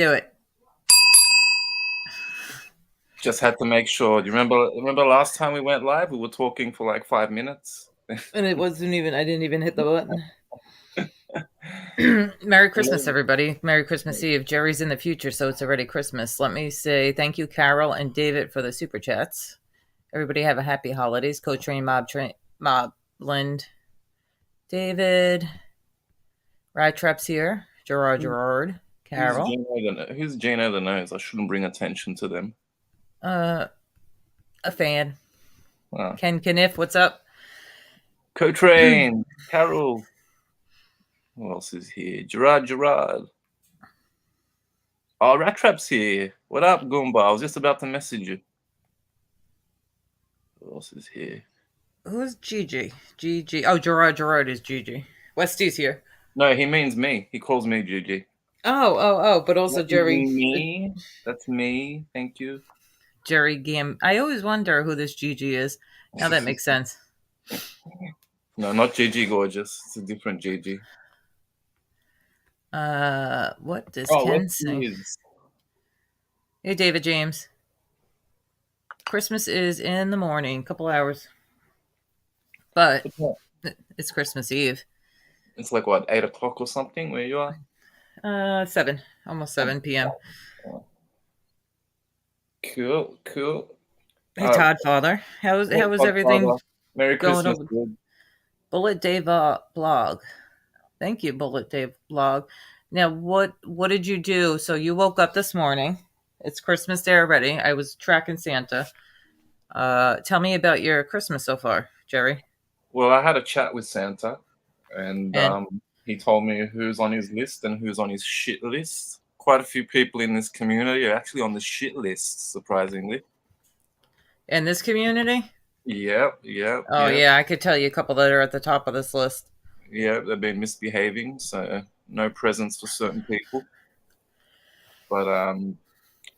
Do it. Just had to make sure. Do you remember last time we went live? We were talking for like 5 minutes. And it wasn't even, I didn't even hit the button. Merry Christmas, everybody. Merry Christmas Eve. Jerry's in the future, so it's already Christmas. Let me say thank you, Carol and David, for the super chats. Everybody have a happy holidays. Co-train, Mob, Lind, David, Rat Trap's here. Gerard, Carol. Who's Gina the Nose? I shouldn't bring attention to them. A fan. Ah. Ken Kniff, what's up? Co-train, Carol. Who else is here? Gerard. Oh, Rat Trap's here. What up, Goomba? I was just about to message you. Who else is here? Who's Gigi? Gigi. Oh, Gerard is Gigi. Westy's here. No, he means me. He calls me Gigi. Oh, but also Jerry. Me. That's me. Thank you. Jerry Gam. I always wonder who this Gigi is. Now that makes sense. No, not Gigi Gorgeous. It's a different Gigi. What does Ken say? Is? Hey, David James. Christmas is in the morning, couple hours. But it's Christmas Eve. It's like what, 8 o'clock or something where you are? 7, almost 7 p.m. Cool. Hey, Todd Father, how was everything? Father. Merry Christmas, dude. Bullet Dave blog. Thank you, Bullet Dave blog. Now, what did you do? So you woke up this morning. It's Christmas Day already. I was tracking Santa. Tell me about your Christmas so far, Jerry. Well, I had a chat with Santa, and he told me who's on his list and who's on his shit list. Quite a few people in this community are actually on the shit list, surprisingly. In this community? Yep. Oh, yeah, I could tell you a couple that are at the top of this list. Yeah, they've been misbehaving, so no presents for certain people. But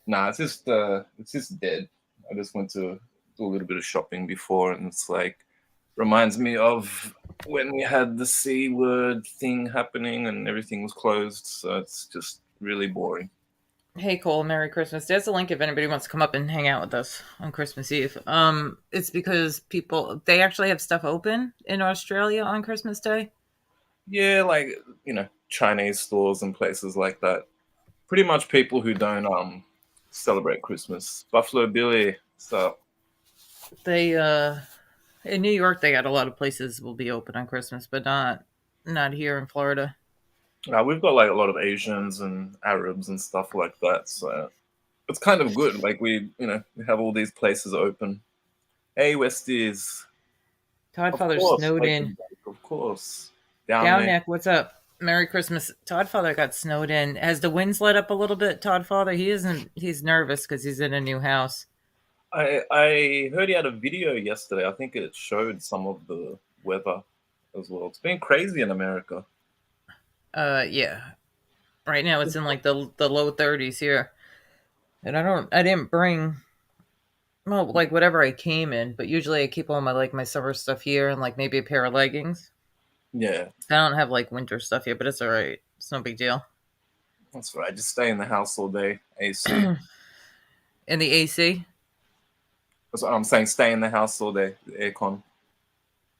it's just dead. I just went to do a little bit of shopping before, and it's like reminds me of when we had the C word thing happening and everything was closed. So it's just really boring. Hey, Cole, Merry Christmas. There's a link if anybody wants to come up and hang out with us on Christmas Eve. It's because they actually have stuff open in Australia on Christmas Day. Yeah, like, Chinese stores and places like that. Pretty much people who don't celebrate Christmas. Buffalo Billy, so they in New York they got a lot of places will be open on Christmas, but not here in Florida. We've got like a lot of Asians and Arabs and stuff like that, so it's kind of good. Like we have all these places open. Hey, Westies. Todd Father snowed in. Of course. Down neck, what's up? Merry Christmas. Todd Father got snowed in. Has the winds let up a little bit, Todd Father? He's nervous because he's in a new house. I heard he had a video yesterday. I think it showed some of the weather as well. It's been crazy in America. Yeah. Right now it's in like the low 30s here. And I didn't bring like whatever I came in, but usually I keep all my summer stuff here and like maybe a pair of leggings. Yeah. I don't have like winter stuff yet, but it's all right. It's no big deal. That's right. Just stay in the house all day. AC. In the AC? That's what I'm saying. Stay in the house all day. The aircon.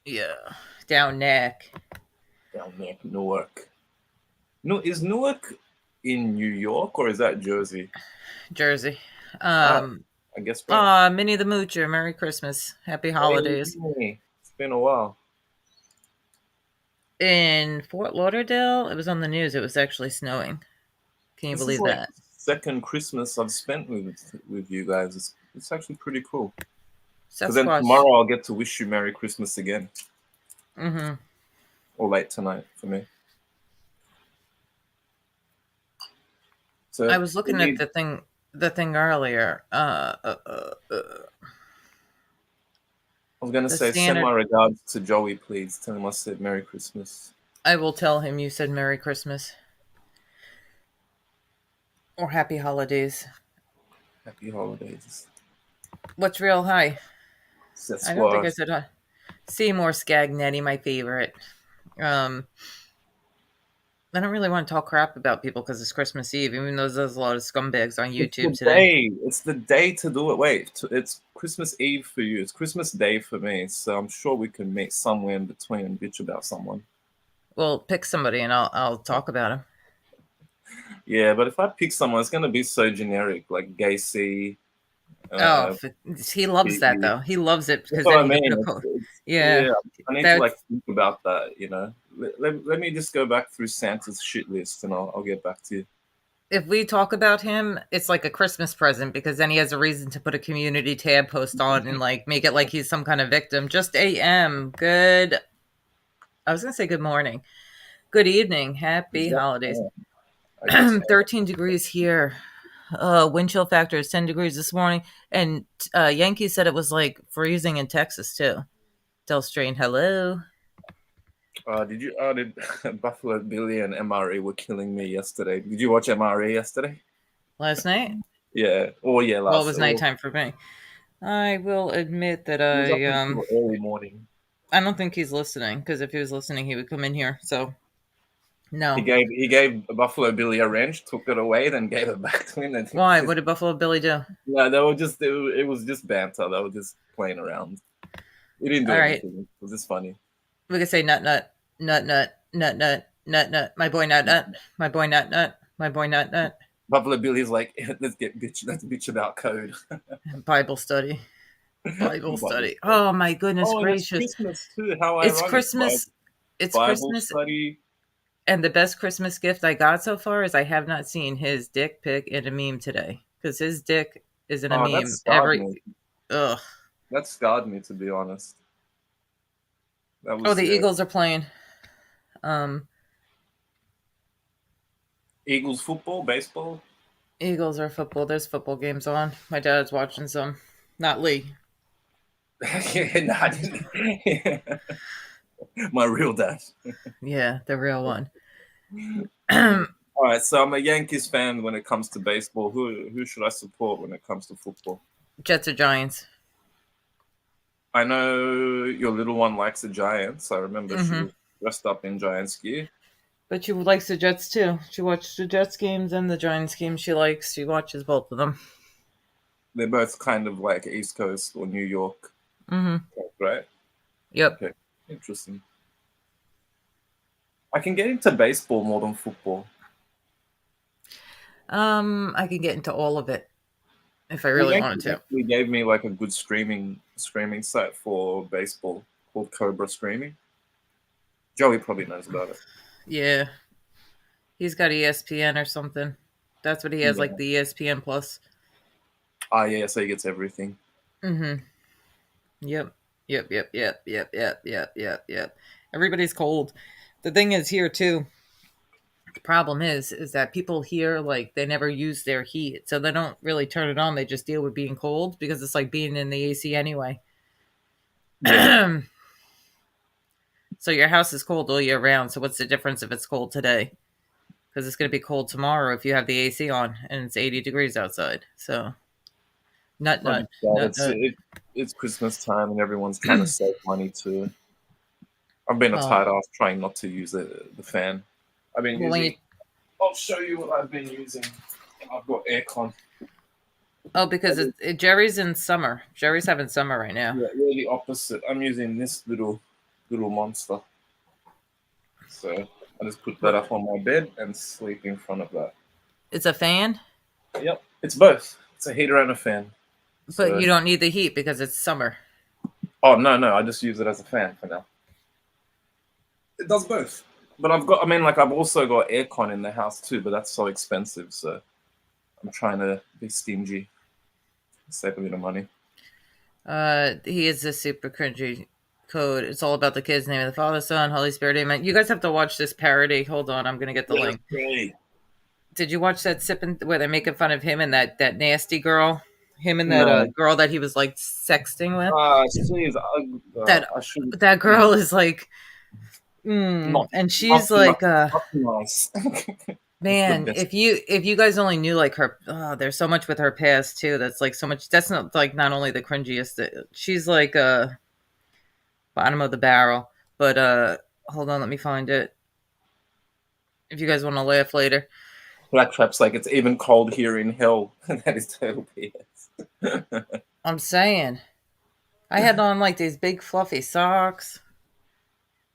Yeah. Down neck. Newark. No, is Newark in New York or is that Jersey? Jersey. I guess. Minnie the Moocher. Merry Christmas. Happy holidays. Hey, it's been a while. In Fort Lauderdale, it was on the news. It was actually snowing. Can you believe that? Second Christmas I've spent with you guys. It's actually pretty cool. Because then tomorrow I'll get to wish you Merry Christmas again. Mm-hmm. Or late tonight for me. So I was looking at the thing earlier. I was going to say, send my regards to Joey, please. Tell him I said Merry Christmas. I will tell him you said Merry Christmas. Or Happy Holidays. Happy Holidays. What's real high? I don't think I said Seymour Scagnetti, my favorite. I don't really want to talk crap about people because it's Christmas Eve, even though there's a lot of scumbags on It's YouTube the today. day. It's the day to do it. Wait, it's Christmas Eve for you. It's Christmas Day for me. So I'm sure we can meet somewhere in between and bitch about someone. Well, pick somebody and I'll talk about him. Yeah, but if I pick someone, it's gonna be so generic, like Gacy, Oh, uh, he loves that Biggie. though. He loves it That's because what then I he gets mean. a It's, code. it's, Yeah, yeah, I need to like that's think about that. Let me just go back through Santa's shit list, and I'll get back to you. if we talk about him, it's like a Christmas present because then he has a reason to put a community tab post on and like make it like he's some kind of victim. Just AM. Good. I was gonna say good morning. Good evening. Happy holidays. I guess. 13 degrees here. Wind chill factor is 10 degrees this morning. And Yankee said it was like freezing in Texas too. Del Strain, hello. Did Buffalo Billy and MRE were killing me yesterday? Did you watch MRE yesterday? Last night? Yeah. Oh yeah, Well, it last. was Well, nighttime for me. I will admit that it was up until early morning. I don't think he's listening because if he was listening, he would come in here. So no. He gave Buffalo Billy a wrench, took it away, then gave it back to him. And Why? What did Buffalo Billy do? yeah, they were just it was just banter. They were just playing around. He didn't do All right, anything. It was just funny. we could say nut nut nut nut nut nut nut nut. My boy nut nut. My boy nut nut. My boy nut nut. Buffalo Billy's like, let's bitch about code. Bible study. Bible Bible study. study. Oh my goodness Oh, and it's gracious! Christmas too. How It's ironic. Christmas. It's Bible Christmas, study. and the best Christmas gift I got so far is I have not seen his dick pic in a meme today because his dick is in a Oh, that meme scarred every. me. Ugh. That scarred me, to be honest. That Oh, was the Eagles are playing. Um, Eagles football, baseball. Eagles are football. There's football games on. My dad's watching some. Not Lee. Yeah, no, I didn't. My real dad. Yeah, the real one. All right, so I'm a Yankees fan when it comes to baseball. Who should I support when it comes to football? Jets or Giants. I know your little one likes the Giants. I remember she Mm-hmm. was dressed up in Giants gear. But she likes the Jets too. She watched the Jets games and the Giants games. She likes. She watches both of them. They're both kind of like East Coast or New York, Mm-hmm. right? Yep. Okay, interesting. I can get into baseball more than football. I can get into all of it if I Well, really wanted Yankees to. actually gave me like a good streaming site for baseball called Cobra Streaming. Joey probably knows about it. Yeah, he's got ESPN or something. That's what he has, like Yeah. the ESPN Plus. Ah, yeah. So he gets everything. Mm-hmm. Yep. Yep. Yep. Yep. Yep. Yep. Yep. Yep. Yep. Everybody's cold. The thing is here too. The problem is that people here like they never use their heat, so they don't really turn it on. They just deal with being cold because it's like being in the AC anyway. Yeah. So your house is cold all year round. So what's the difference if it's cold today? Because it's going to be cold tomorrow if you have the AC on and it's 80 degrees outside. So nut Not nut just that. nut nut. It's Christmas time and everyone's trying to save money too. I've been a Well, tight ass trying not to use the fan. I've been well, when you using. I'll show you what I've been using. I've got aircon. because Jerry's in summer. Jerry's having summer right now. Yeah, we're the opposite. I'm using this little monster. So I just put that up on my bed and sleep in front of that. It's a fan, Yep, it's both. It's a heater and a fan. but So you don't need the heat because it's summer. oh no, I just use it as a fan for now. It does both. But I mean, like I've also got aircon in the house too, but that's so expensive. So I'm trying to be stingy, save a bit of money. He is a super cringy code. It's all about the kids' name of the Father, Son, Holy Spirit, Amen. You guys have to watch this parody. Hold on, I'm gonna get the link. Okay. Did you watch that sipping where they're making fun of him and that nasty girl? Him and that No. girl that he was like sexting with. She's That I should that girl is like, not and she's like, not nice. man, best. if you guys only knew like her, there's so much with her past too. That's like so much. That's not like not only the cringiest. She's like bottom of the barrel. But hold on, let me find it. if you guys want to laugh later. Black Trap's like, it's even cold here in hell. That is total BS. I'm saying. I had on like these big fluffy socks.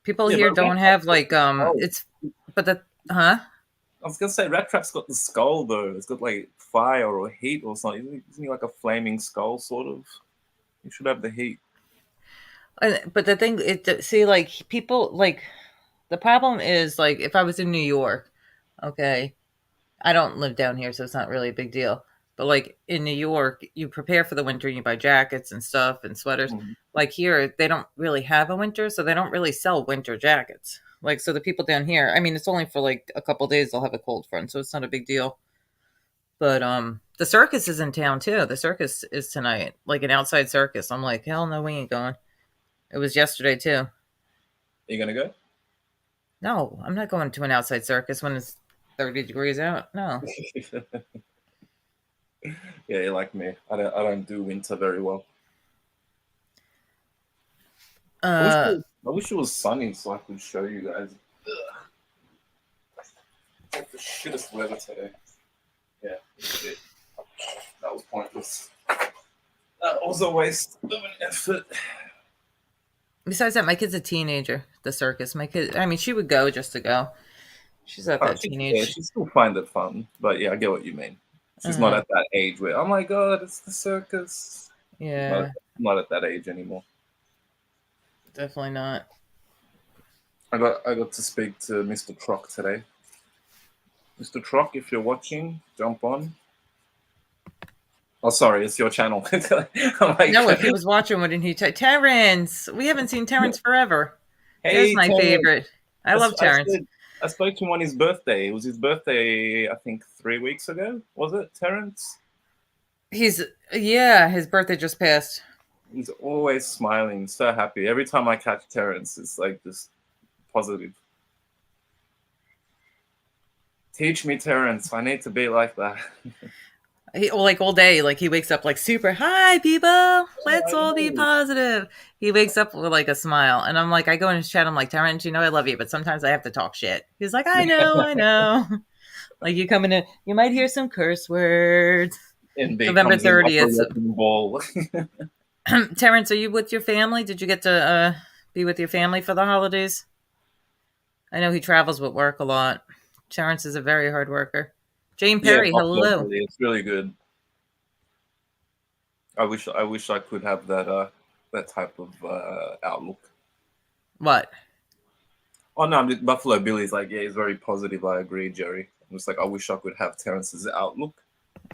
People Yeah, here but Rat don't Trap's have got like the skull. it's but the huh? I was gonna say Rat Trap's got the skull though. It's got like fire or heat or something. Isn't he like a flaming skull sort of? You should have the heat. But the thing see like people like the problem is like if I was in New York, okay, I don't live down here, so it's not really a big deal. But like in New York, you prepare for the winter, you buy jackets and stuff and sweaters. Mhm. Like here, they don't really have a winter, so they don't really sell winter jackets. Like so the people down here, I mean, it's only for like a couple days they'll have a cold front, so it's not a big deal. But the circus is in town too. The circus is tonight, like an outside circus. I'm like, hell no, we ain't going. It was yesterday too. Are you gonna go? No, I'm not going to an outside circus when it's 30 degrees out. No. Yeah, you're like me. I don't do winter very well. Uh, I wish it was sunny so I could show you guys. It's the shittest weather today. Yeah, shit. That was pointless. That was a waste of an effort. Besides that, my kid's a teenager. The circus. My kid. I mean, she would go just to go. She's at that Yeah, teenage. she still find it fun, but yeah, I get what you mean. She's not Uh, at that age where, oh my god, it's the circus. Not, yeah, not at that age anymore. definitely not. I got to speak to Mr. Trock today. Mr. Trock, if you're watching, jump on. Oh, sorry, it's your channel. I'm like, No, if he was watching, wouldn't he? Terrence, we haven't seen Terrence forever. There's hey, my Terrence. favorite. I love Terrence. I spoke to him on his birthday. It was his birthday, I think, 3 weeks ago. Was it, Terrence? He's yeah. His birthday just passed. He's always smiling, so happy. Every time I catch Terrence, it's like just positive. Teach me, Terrence. I need to be like that. Like all day, like he wakes up like super. Hi, people. Let's all be Hey. positive. He wakes up with like a smile, and I'm like, I go in his chat. I'm like, Terrence, you know I love you, but sometimes I have to talk shit. He's like, I know, I know. Like you come in, you might hear some curse words. NB November comes in like a 30th. wrecking ball. Terrence, are you with your family? Did you get to be with your family for the holidays? I know he travels with work a lot. Terrence is a very hard worker. Jane Yeah, Perry, Buffalo hello. Billy. It's really good. I wish I could have that type of outlook. What? Oh no, Buffalo Billy's like, yeah, he's very positive. I agree, Jerry. I'm just like, I wish I could have Terrence's outlook.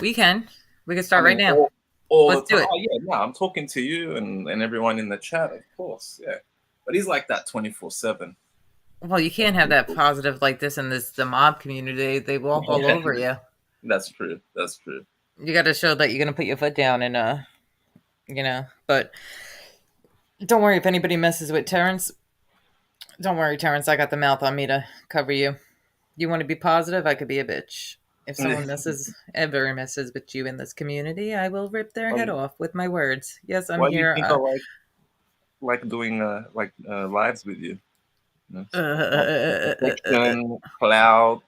We can. We can I start right mean, now. all the Let's do time. it. Oh yeah, no, I'm talking to you and everyone in the chat, of course, yeah. But he's like that 24/7. Well, you can't have that positive like this in the mob community. They walk all Yeah, over you. that's true. That's true. You got to show that you're going to put your foot down and But don't worry if anybody messes with Terrence. Don't worry, Terrence. I got the mouth on me to cover you. You want to be positive? I could be a bitch. If someone ever messes with you in this community, I will rip their head Um, off with my words. Yes, I'm why do you here. think I like doing lives with you? You know, Uh, protection, cloud,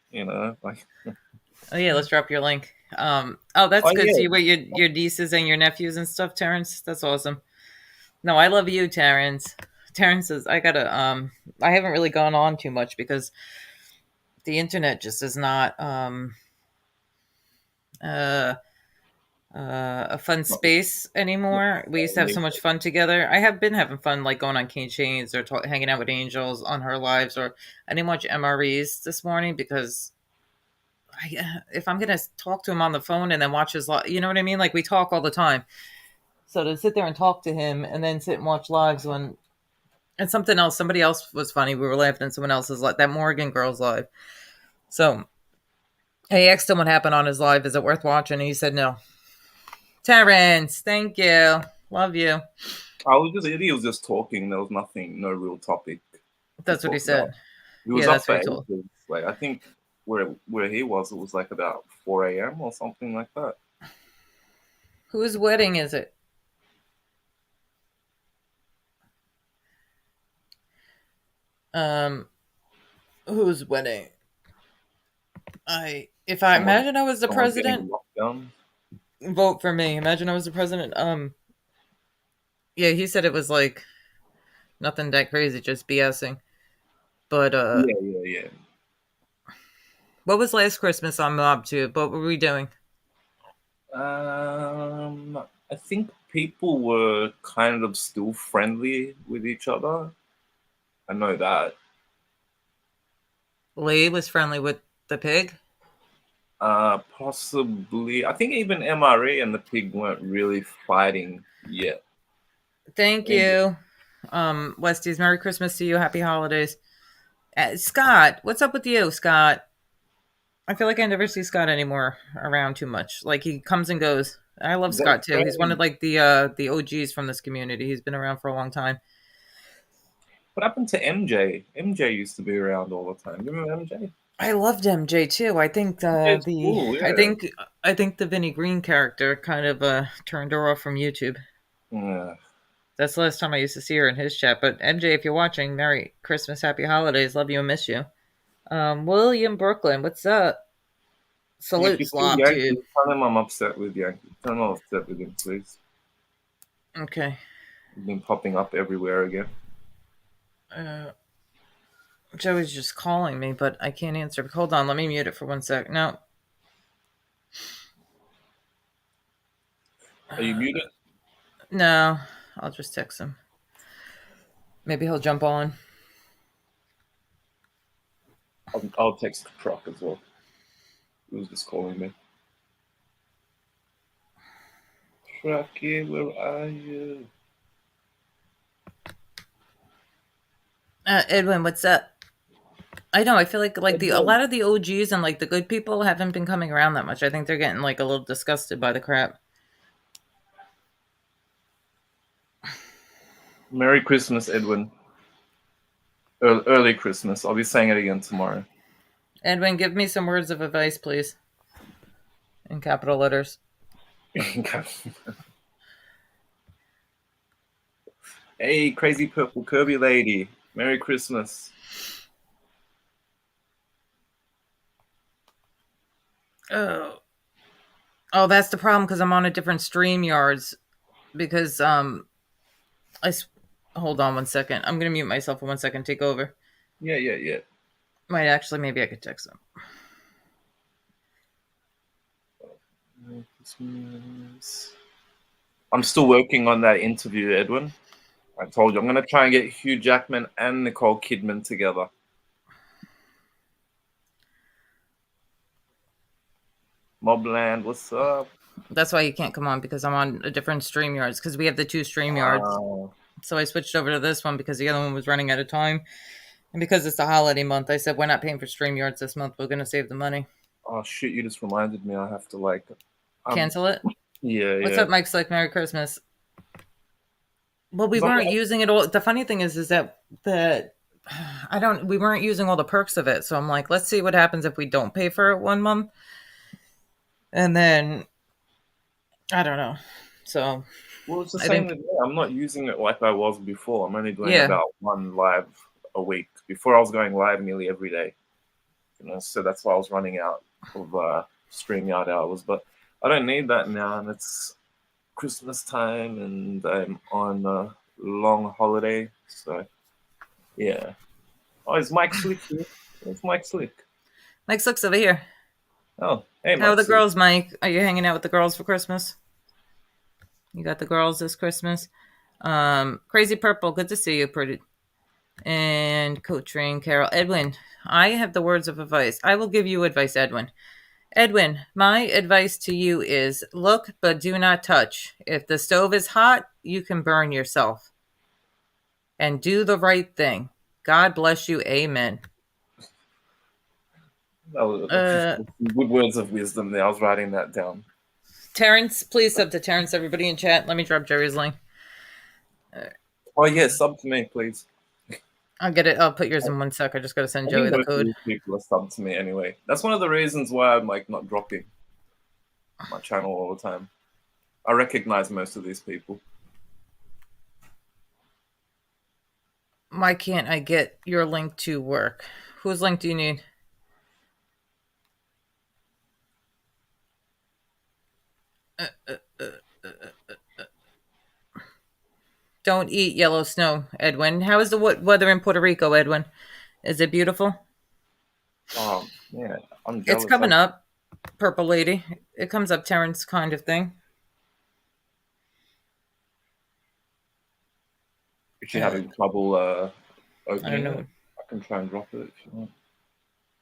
like. oh yeah, let's drop your link. Oh, that's Oh good. yeah, See what your nieces and your nephews and stuff, Terrence. That's awesome. No, I love you, Terrence. Terrence is. I gotta. I haven't really gone on too much because the internet just is not uh a fun not, space not anymore. We used to have so much fun together. I have been having fun, like going on Cane Chains or hanging out with Angels on her lives, or I didn't watch MREs this morning because if I'm gonna talk to him on the phone and then watch his live, you know what I mean? Like we talk all the time, so to sit there and talk to him and then sit and watch lives when and something else, somebody else was funny. We were laughing at someone else's like that Morgan girl's live. So I asked him what happened on his live. Is it worth watching? And he said no. Terrence, thank you. Love you. He was just talking. There was nothing, no real topic to That's what he talk about. said. He was Yeah, up that's what for he told. ages. Like I think where he was, it was like about 4 a.m. or something like that. Whose wedding is it? Um, whose wedding? If I Someone, imagine I was the someone's president, getting locked down. vote for me. Imagine I was the president. Yeah, he said it was like nothing that crazy, just BSing. But Yeah, yeah, yeah. what was last Christmas on Mob Tube? What were we doing? I think people were kind of still friendly with each other. I know that. Lee was friendly with the pig. Possibly. I think even MRE and the pig weren't really fighting yet. Thank Maybe. you. Westies, Merry Christmas to you. Happy holidays. Scott, what's up with you, Scott? I feel like I never see Scott anymore around too much. Like he comes and goes. I love That's Scott too. He's one of strange. like the OGs from this community. He's been around for a long time. What happened to MJ? MJ used to be around all the time. You remember MJ? I loved MJ too. I think MJ's cool, yeah. I think the Vinny Green character kind of turned her off from YouTube. Yeah. That's the last time I used to see her in his chat. But MJ, if you're watching, Merry Christmas, Happy Holidays, love you and miss you. William Brooklyn, what's up? And if you Salute, see Slob Tube. Yankee, tell him I'm upset with Yankee. Tell him I'm upset with him, please. Okay. He's been popping up everywhere again. Uh, Joey's just calling me, but I can't answer. Hold on, let me mute it for 1 sec. No. Are you muted? No, I'll just text him. Maybe he'll jump on. I'll text Croc as well. He was just calling me. Crocky, where are you? Edwin, what's up? I know. I feel like a Edwin. lot of the OGs and like the good people haven't been coming around that much. I think they're getting like a little disgusted by the crap. Merry Christmas, Edwin. Early Christmas. I'll be saying it again tomorrow. Edwin, give me some words of advice, please, in capital letters. Hey, crazy purple Kirby lady. Merry Christmas. Oh, oh, that's the problem because I'm on a different stream yards. Because hold on 1 second. I'm gonna mute myself for 1 second. Take over. Yeah, yeah, yeah. Might actually, maybe I could text him. Merry Christmas. I'm still working on that interview, Edwin. I told you I'm gonna try and get Hugh Jackman and Nicole Kidman together. Mobland, what's up? That's why you can't come on because I'm on a different stream yards because we have the two stream yards. So I switched over to this one because the other one was running out of time. And because it's the holiday month, I said we're not paying for StreamYards this month. We're gonna save the money. Oh shit! You just reminded me. I have to Cancel it. Yeah, What's yeah. up, Mike's like Merry Christmas? Well, we 'Cause weren't using it all. The funny thing is that we weren't using all the perks of it. So I'm like, let's see what happens if we don't pay for it 1 month. And then I don't know. So Well, it's the I same think with me. I'm not using it like I was before. I'm only doing yeah. about one live a week. Before I was going live nearly every day. So that's why I was running out of StreamYard hours. But I don't need that now, and it's Christmas time, and I'm on a long holiday. So yeah. Oh, is Mike Slick here? It's Mike Slick. Mike looks over here. Oh, hey, How are Mike the Slick. girls, Mike? Are you hanging out with the girls for Christmas? You got the girls this Christmas. Crazy Purple, good to see you, pretty. And Coach Rain, Carol, Edwin. I have the words of advice. I will give you advice, Edwin. Edwin, my advice to you is look, but do not touch. If the stove is hot, you can burn yourself. And do the right thing. God bless you. Amen. That was good words of wisdom there. I was writing that down. Terrence, please sub to Terrence, everybody in chat. Let me drop Jerry's link. Oh, yeah, sub to me, please. I'll get it. I'll put yours in 1 sec. I just got to send I Joey think the most of code. these people are sub to me anyway. That's one of the reasons why I'm like not dropping my channel all the time. I recognize most of these people. Why can't I get your link to work? Whose link do you need? Don't eat yellow snow, Edwin. How is the weather in Puerto Rico, Edwin? Is it beautiful? Yeah, I'm It's jealous. coming up, Purple Lady. It comes up, Terrence, kind of thing. If you're having trouble I don't opening know. it, I can try and drop it if you want.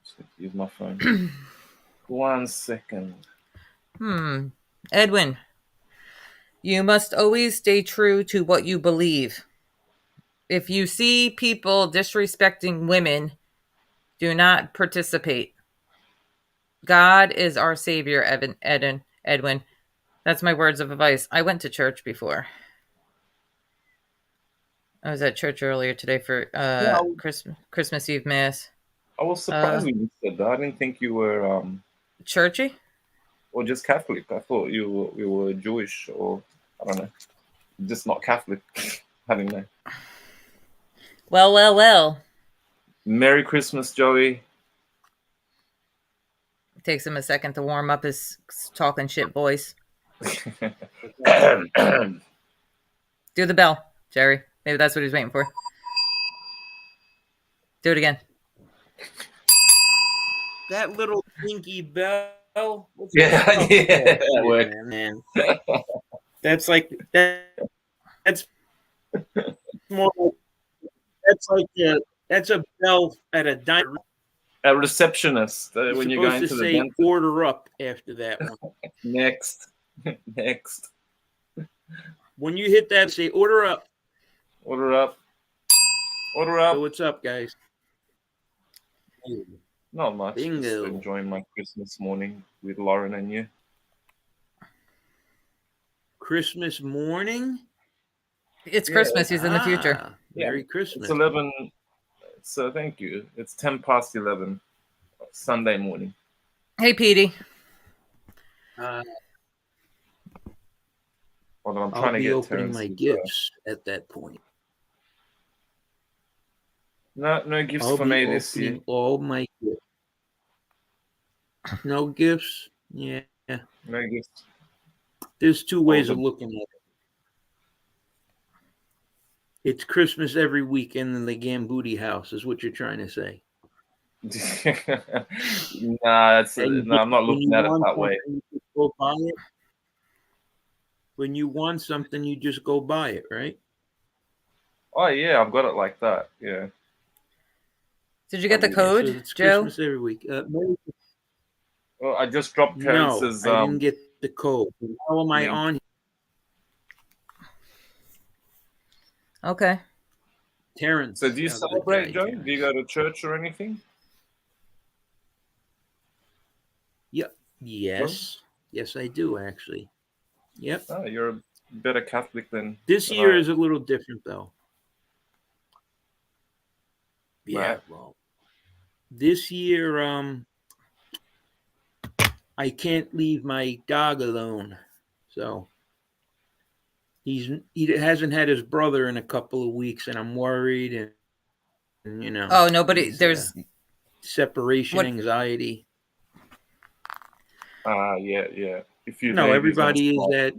Just have to use my phone. 1 second. Edwin, you must always stay true to what you believe. If you see people disrespecting women, do not participate. God is our savior, Edwin. That's my words of advice. I went to church before. I was at church earlier today for Yeah, Christmas Eve mass. I was surprised when you said that. I didn't think you were Churchy? or just Catholic. I thought you were Jewish or I don't know, just not Catholic. I don't know. Well. Merry Christmas, Joey. It takes him a second to warm up his talking shit voice. Do the bell, Jerry. Maybe that's what he's waiting for. Do it again. That little dinky bell. Yeah, yeah, that worked. Man. That's like that. That's more. That's a bell at a diner. A receptionist You're when you're supposed going to to the say dentist. order up after that one. Next. Next. When you hit that, say order up. Order up. Order up. So what's up, guys? Not much. Just Bingo. enjoying my Christmas morning with Lauren and you. Christmas morning. It's Christmas. He's in the future. Merry It's Christmas. 11. So thank you. It's 10 past 11 Sunday morning. Hey, Petey. Hold on, I'm I'll trying to be get opening Terrence. my gifts at that point. No gifts I'll for be me this year. opening all my gifts. No gifts? Yeah. No gifts. There's two ways the- of looking at it. It's Christmas every weekend in the Gambuti house, is what you're trying to say. Nah, that's And no. I'm not when looking you at it want that way. something, you just go buy it. When you want something, you just go buy it, right? Oh yeah, I've got it like that. Yeah. Did you get the Yeah, code, So it's Joe? Christmas every week. Well, I just dropped No, Terrence's. I didn't get the code. How am I link. on? Okay. Terrence. So do you Good celebrate, guy, Joe? Terrence. Do you go to church or anything? Yep. Yes. Yes, I do actually. Yep. Oh, you're a better Catholic than This than year I is a little different, though. Yeah. Right. Well, this year, I can't leave my dog alone, so he hasn't had his brother in a couple of weeks, and I'm worried, and you know. Oh, nobody. he's, There's separation What- anxiety. Yeah. If you No, everybody is at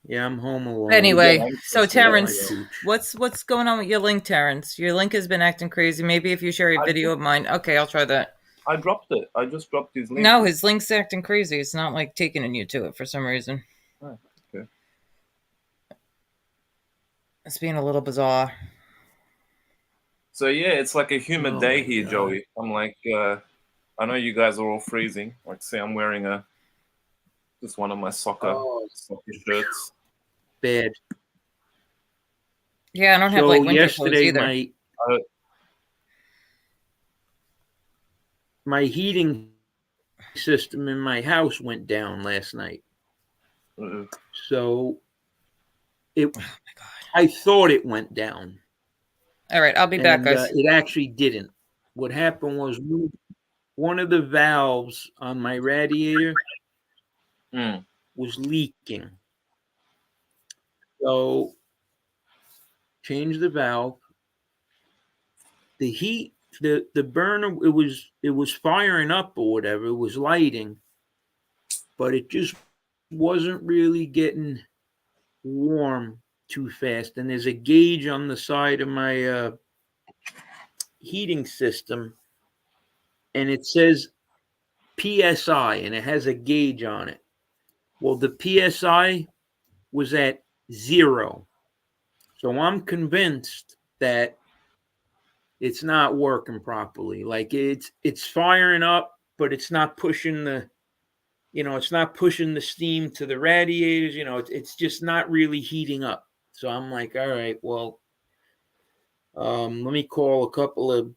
Yeah, I'm home alone. anyway. Yeah, So I'm Terrence, Huge. what's going on with your link, Terrence? Your link has been acting crazy. Maybe if you share a I video of mine. Okay, I'll try that. I dropped it. I just dropped his link. No, his link's acting crazy. It's not like taking you to it for some reason. Oh, okay. It's being a little bizarre. So yeah, it's like a humid Oh day my here, God. Joey. I'm like, I know you guys are all freezing. Like, see, I'm wearing just one of my soccer shirts. Bad. Yeah, I don't have So like winter clothes yesterday, either. my heating system in my house went down last night. So Oh my god! I thought it went down. All right, I'll be back, And, guys. it actually didn't. What happened was one of the valves on my radiator was leaking. So changed the valve. The heat, the burner, it was firing up or whatever. It was lighting, but it just wasn't really getting warm too fast. And there's a gauge on the side of my heating system, and it says PSI, and it has a gauge on it. Well, the PSI was at 0. So I'm convinced that it's not working properly. Like it's firing up, but it's not pushing the, it's not pushing the steam to the radiators. It's just not really heating up. So I'm like, all right, well, let me call a couple of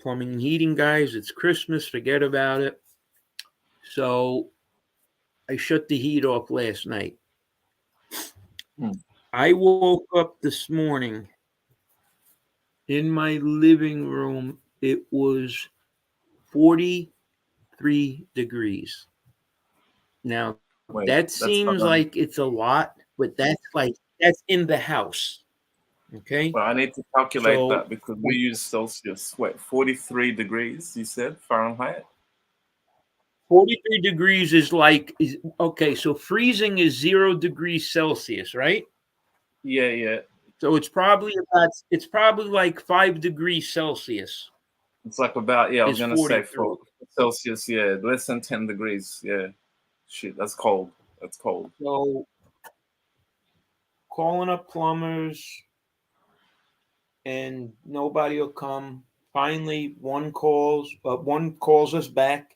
plumbing and heating guys. It's Christmas, forget about it. So I shut the heat off last night. I woke up this morning in my living room. It was 43 degrees. Now, that seems like it's a lot, but that's in the house. Okay. Well, I need to calculate that because we use Celsius. Wait, 43 degrees, you said, Fahrenheit? 43 degrees is okay, so freezing is 0 degrees Celsius, right? Yeah. So it's probably like 5 degrees Celsius. It's like about, I was going to say for Celsius, less than 10 degrees. Yeah. Shit, that's cold. That's cold. So calling up plumbers and nobody will come. Finally, one calls us back.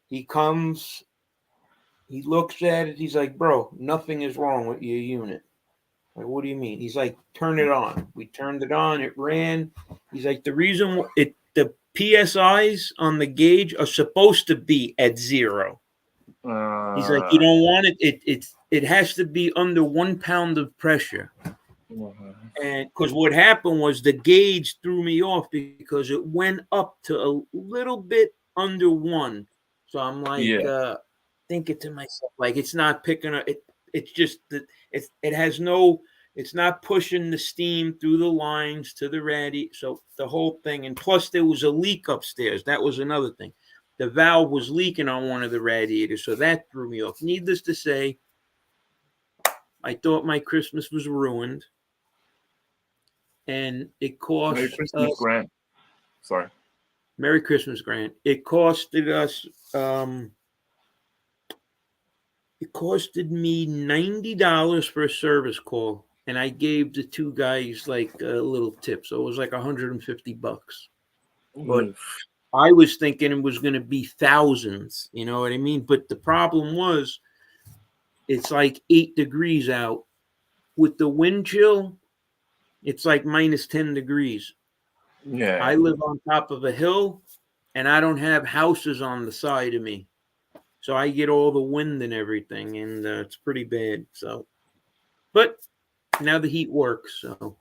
He comes, he looks at it, he's like, bro, nothing is wrong with your unit. Like, what do you mean? He's like, turn it on. We turned it on, it ran. He's like, the reason the PSIs on the gauge are supposed to be at 0. He's like, you don't want it. It has to be under 1 pound of pressure. And because what happened was the gauge threw me off because it went up to a little bit under 1. So I'm like, thinking to myself, like, it's not picking up. It's just that it's not pushing the steam through the lines to the radiator. So the whole thing, and plus there was a leak upstairs. That was another thing. The valve was leaking on one of the radiators, so that threw me off. Needless to say, I thought my Christmas was ruined, and it cost Merry Christmas, Grant. Sorry. Merry Christmas, Grant. It costed us. It costed me $90 for a service call, and I gave the 2 guys like a little tip, so it was like $150. But I was thinking it was going to be thousands, you know what I mean? But the problem was, it's like 8 degrees out. With the wind chill, it's like minus 10 degrees. Yeah. I live on top of a hill, and I don't have houses on the side of me. So I get all the wind and everything, and it's pretty bad. So, but now the heat works. So,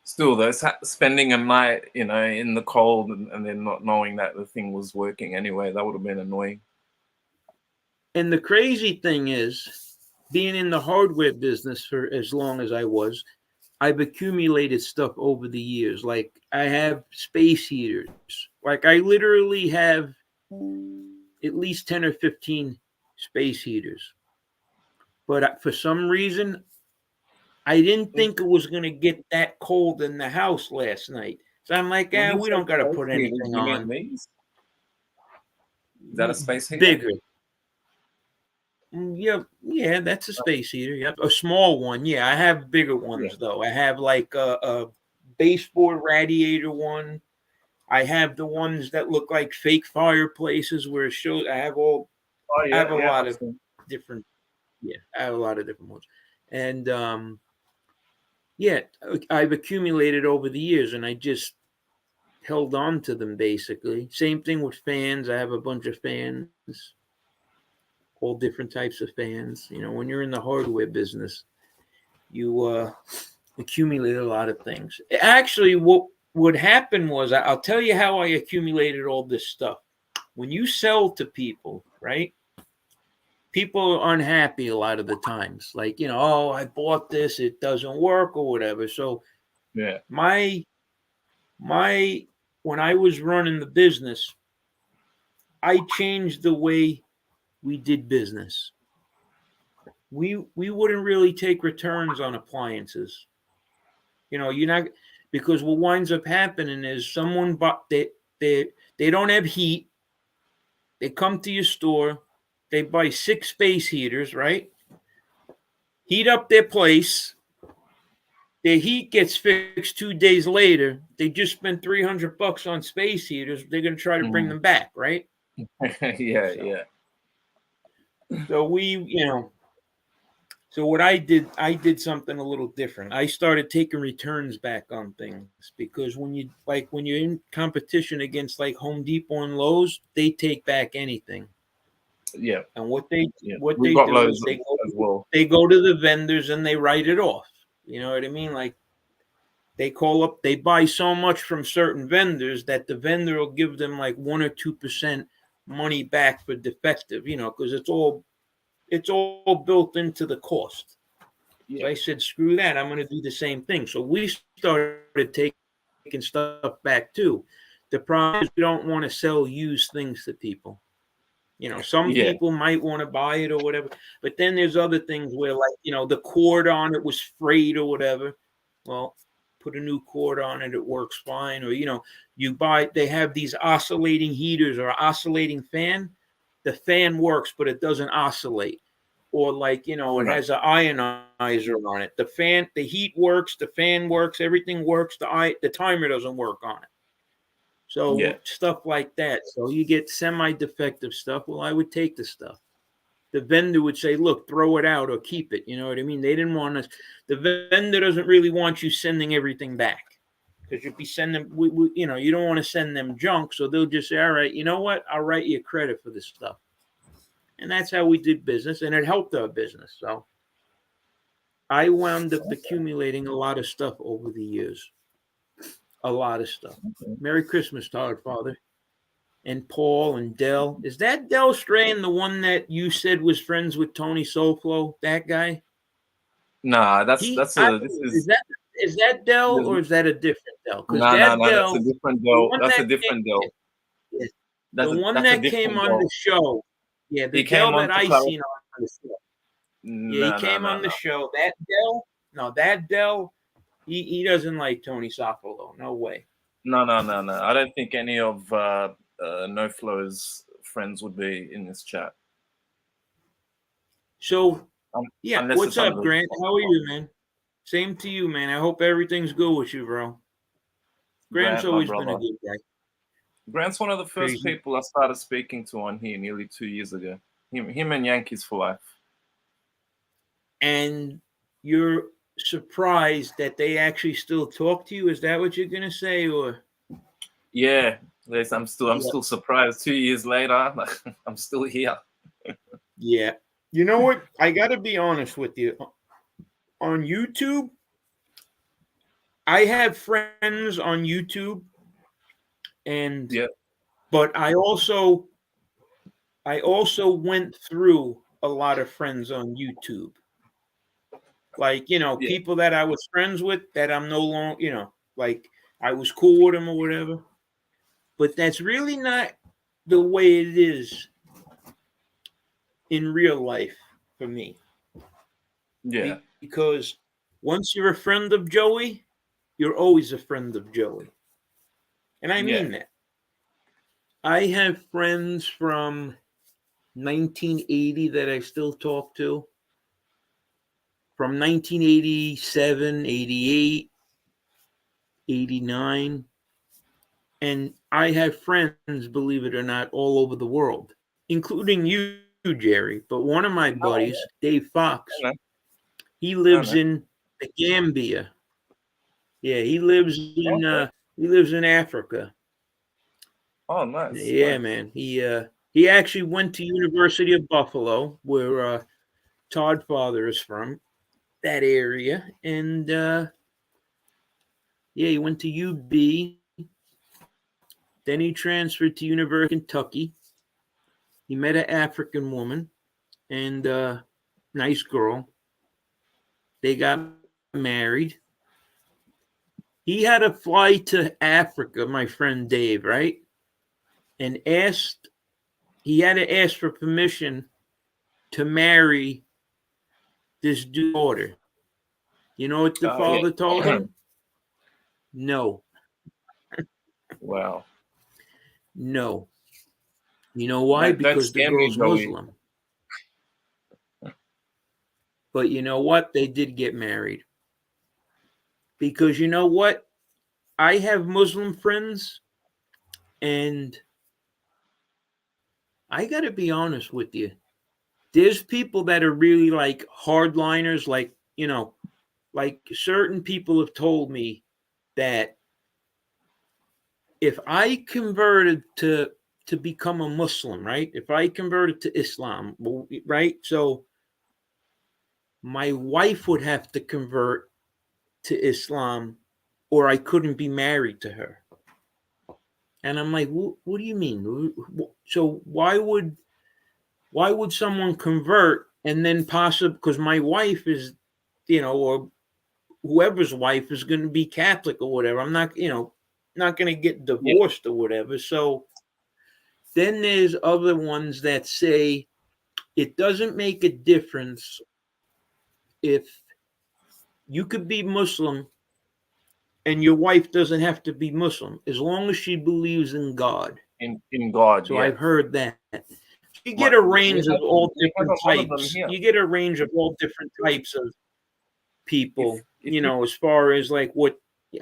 still, though, spending a night, in the cold and then not knowing that the thing was working anyway, that would have been annoying. And the crazy thing is, being in the hardware business for as long as I was, I've accumulated stuff over the years. Like, I have space heaters. Like, I literally have at least 10 or 15 space heaters. But for some reason, I didn't think it was going to get that cold in the house last night. So I'm like, we don't got to put anything on. Is that a space heater? Bigger. Yeah, that's a space heater. Yep, a small one. Yeah, I have bigger ones though. I have like a baseboard radiator one. I have the ones that look like fake fireplaces where it shows. I have all. I have a lot of different. Yeah, I have a lot of different ones, and I've accumulated over the years, and I just held on to them basically. Same thing with fans. I have a bunch of fans. All different types of fans. When you're in the hardware business, you accumulate a lot of things. Actually, what happened was, I'll tell you how I accumulated all this stuff. When you sell to people, right? People are unhappy a lot of the times. Like, I bought this, it doesn't work or whatever. So yeah, when I was running the business, I changed the way we did business. We wouldn't really take returns on appliances. You know, you're not, because what winds up happening is someone bought they don't have heat. They come to your store, they buy 6 space heaters, right? Heat up their place. Their heat gets fixed 2 days later. They just spent $300 on space heaters. They're going to try to bring them back, right? Yeah, So- yeah. So so what I did something a little different. I started taking returns back on things, because when you're in competition against like Home Depot and Lowe's, they take back anything. Yeah. And what they Yeah. what We've they got do loads is they as well. go to the vendors and they write it off. You know what I mean? Like, they call up, they buy so much from certain vendors that the vendor will give them like 1 or 2% money back for defective, you know, because it's all built into the cost. So Yeah. I said, screw that, I'm going to do the same thing. So we started taking stuff back too. The problem is we don't want to sell used things to people. You know, some Yeah. people might want to buy it or whatever, but then there's other things where, like, you know, the cord on it was frayed or whatever. Well, put a new cord on it, it works fine. Or, you know, they have these oscillating heaters or oscillating fan. The fan works, but it doesn't oscillate. Or, like, you know, it has an ionizer on it. The heat works, the fan works, everything works. The timer doesn't work on it. So stuff like that. So you get semi-defective stuff. Well, I would take the stuff. The vendor would say, look, throw it out or keep it. You know what I mean? They didn't want us. The vendor doesn't really want you sending everything back, because you'd be sending, you know, you don't want to send them junk. So they'll just say, all right, you know what? I'll write you a credit for this stuff. And that's how we did business. And it helped our business. So I wound up accumulating a lot of stuff over the years. A lot of stuff. Merry Christmas, Todd, Father. And Paul and Dell. Is that Dell Strain the one that you said was friends with Tony Soulflow? That guy? Nah, is that Dell, or is that a different Dell? No, that's a different Dell. That's a different Dell. The one that came on the show. Yeah, the Dell that I seen on the show. Yeah, he came on the show. That Dell? No, that Dell, he doesn't like Tony Soulflow. No way. No. I don't think any of No Flow's friends would be in this chat. So, yeah, what's up, Grant? How are you, man? Same to you, man. I hope everything's good with you, bro. Grant's always been a good guy. Grant's one of the first people I started speaking to on here nearly 2 years ago. Him and Yankees for life. And you're surprised that they actually still talk to you? Is that what you're gonna say, or? Yeah, I'm still surprised. 2 years later, I'm still here. Yeah. You know what? I got to be honest with you. On YouTube, I have friends on YouTube, and but I also went through a lot of friends on YouTube. Like, you know, people that I was friends with that I'm no longer, you know, like I was cool with them or whatever. But that's really not the way it is in real life for me. Yeah. Because once you're a friend of Joey, you're always a friend of Joey. And I mean that. I have friends from 1980 that I still talk to. From 1987, 88, 89. And I have friends, believe it or not, all over the world, including you, Jerry. But one of my buddies, Dave Fox, he lives in the Gambia. Yeah, he lives in Africa. Oh, nice. Yeah, man. He actually went to University of Buffalo, where Todd Father is from, that area. And he went to UB. Then he transferred to University of Kentucky. He met an African woman and nice girl. They got married. He had to fly to Africa, my friend Dave, right? And he had to ask for permission to marry this daughter. You know what the father told him? No. Wow. No. You know why? Because the girl's Muslim. But you know what? They did get married. Because you know what? I have Muslim friends, and I got to be honest with you. There's people that are really like hardliners, like, you know, like certain people have told me that if I converted to become a Muslim, right? If I converted to Islam, right? So my wife would have to convert to Islam, or I couldn't be married to her. And I'm like, what do you mean? So why would someone convert and then possibly, because my wife is, you know, or whoever's wife is going to be Catholic or whatever. I'm not, you know, not going to get divorced or whatever. So then there's other ones that say it doesn't make a difference if you could be Muslim and your wife doesn't have to be Muslim as long as she believes in God. In God. So I've heard that. You get a range of all different types. You get a range of all different types of people, you know, as far as like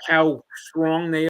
how strong they